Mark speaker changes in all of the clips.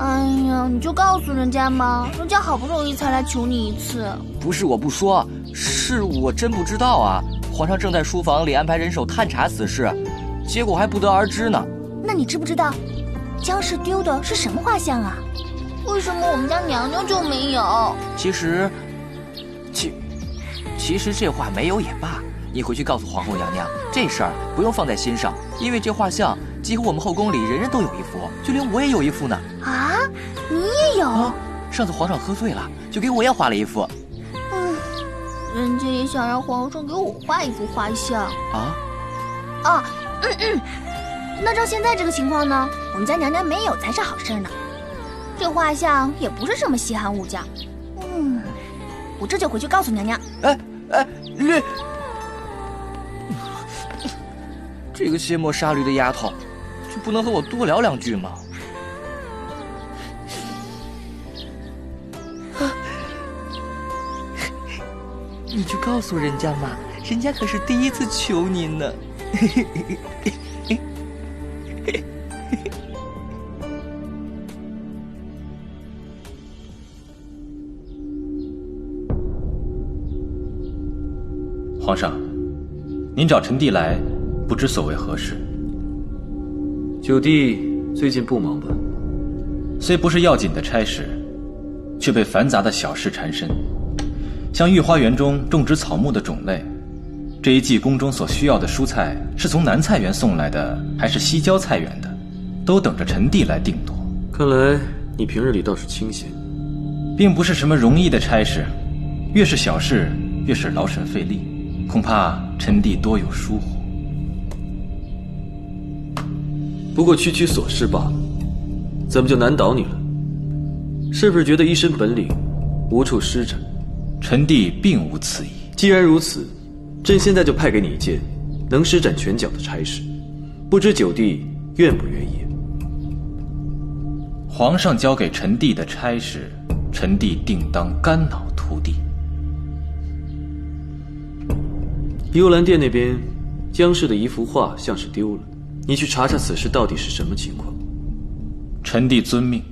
Speaker 1: 哎呀，你就告诉人家嘛，人家好不容易才来求你一次。
Speaker 2: 不是我不说，是我真不知道啊。皇上正在书房里安排人手探查此事，结果还不得而知呢。
Speaker 1: 那你知不知道，姜氏丢的是什么画像啊？为什么我们家娘娘就没有？
Speaker 2: 其实这画没有也罢，你回去告诉皇后娘娘，这事儿不用放在心上，因为这画像几乎我们后宫里人人都有一幅，就连我也有一幅呢。
Speaker 1: 啊，你也有？
Speaker 2: 啊，上次皇上喝醉了，就给我也画了一幅。
Speaker 1: 人家也想让皇上给我画一幅画像
Speaker 2: 啊。
Speaker 1: 那照现在这个情况呢，我们家娘娘没有才是好事呢。这画像也不是什么稀罕物件。我这就回去告诉娘娘。
Speaker 2: 绿，这个卸磨杀驴的丫头，就不能和我多聊两句吗？你就告诉人家嘛，人家可是第一次求您呢。
Speaker 3: 皇上，您找臣弟来，不知所谓何事？
Speaker 4: 九弟最近不忙吧？
Speaker 3: 虽不是要紧的差事，却被繁杂的小事缠身。像御花园中种植草木的种类，这一季宫中所需要的蔬菜是从南菜园送来的，还是西郊菜园的，都等着臣弟来定夺。
Speaker 4: 看来你平日里倒是清闲，
Speaker 3: 并不是什么容易的差事，越是小事，越是劳神费力，恐怕臣弟多有疏忽。
Speaker 4: 不过区区琐事罢了，怎么就难倒你了？是不是觉得一身本领无处施展？
Speaker 3: 臣弟并无此意。
Speaker 4: 既然如此，朕现在就派给你一件能施展拳脚的差事，不知九弟愿不愿意？
Speaker 3: 皇上交给臣弟的差事，臣弟定当肝脑涂地。
Speaker 4: 幽兰殿那边，姜氏的一幅画像是丢了，你去查查此事到底是什么情况。
Speaker 3: 臣弟遵命。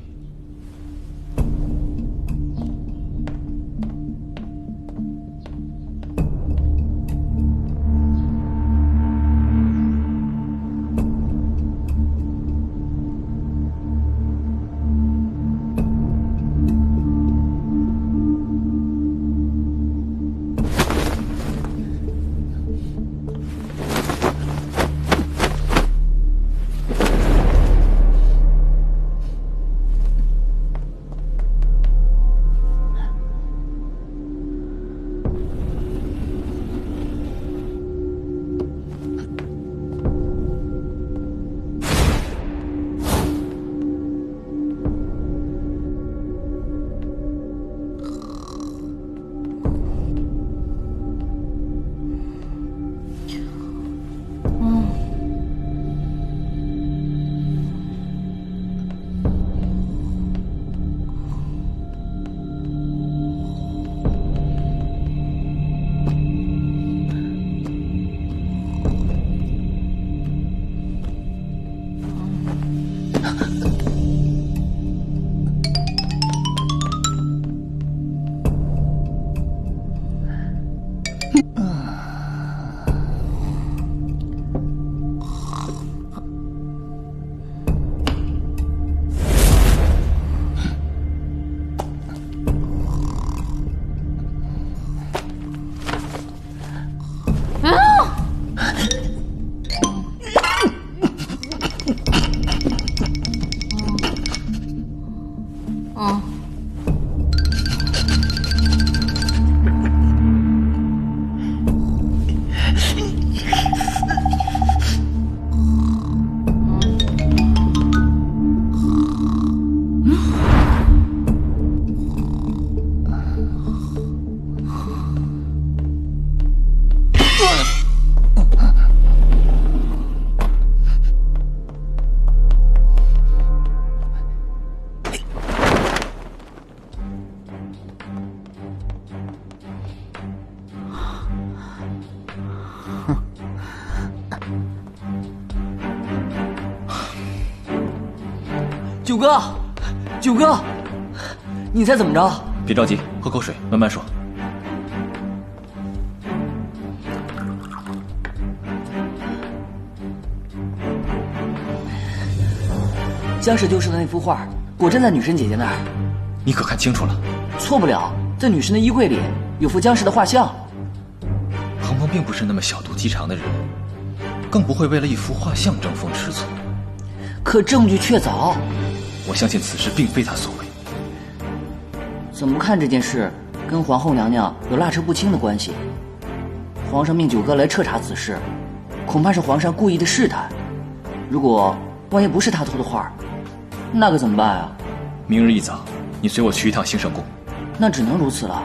Speaker 2: 九哥，九哥，你猜怎么着？
Speaker 3: 别着急，喝口水，慢慢说。
Speaker 2: 江氏丢失的那幅画，果真在女神姐姐那儿。
Speaker 3: 你可看清楚了？
Speaker 2: 错不了，在女神的衣柜里有幅江氏的画像。
Speaker 3: 恒鹏并不是那么小肚鸡肠的人，更不会为了一幅画像争风吃醋。
Speaker 2: 可证据确凿，
Speaker 3: 我相信此事并非他所为。
Speaker 2: 怎么看这件事跟皇后娘娘有拉扯不清的关系？皇上命九哥来彻查此事，恐怕是皇上故意的试探。如果万一不是他偷的画，那可怎么办啊？
Speaker 3: 明日一早，你随我去一趟兴圣宫。
Speaker 2: 那只能如此了。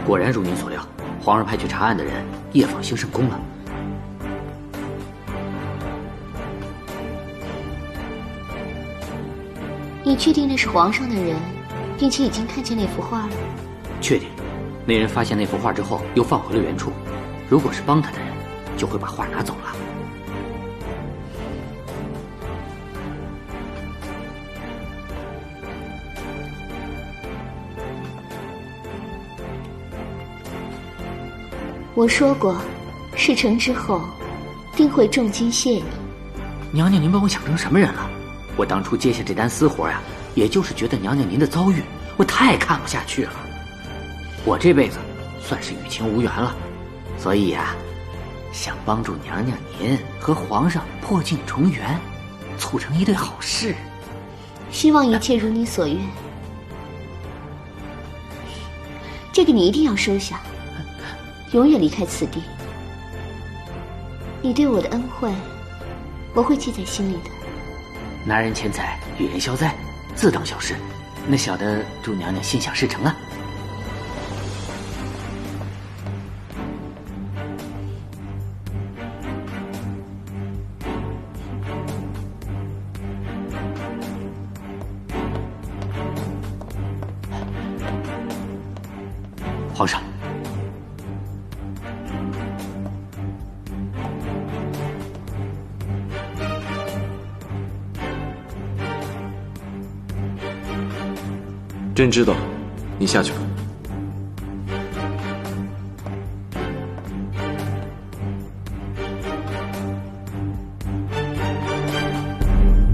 Speaker 5: 果然如您所料，皇上派去查案的人夜访兴圣宫了。
Speaker 6: 你确定那是皇上的人，并且已经看见那幅画了？
Speaker 5: 确定。那人发现那幅画之后，又放回了原处。如果是帮他的人，就会把画拿走了。
Speaker 6: 我说过，事成之后，定会重金谢你。
Speaker 5: 娘娘，您把我想成什么人了？我当初接下这单私活呀，也就是觉得娘娘您的遭遇，我太看不下去了。我这辈子算是与情无缘了，所以呀，想帮助娘娘您和皇上破镜重圆，促成一对好事。
Speaker 6: 希望一切如你所愿。这个你一定要收下，永远离开此地。你对我的恩惠，我会记在心里的。
Speaker 5: 拿人钱财与人消灾，自当小事。那小的祝娘娘心想事成啊。皇上，
Speaker 4: 朕知道，你下去吧。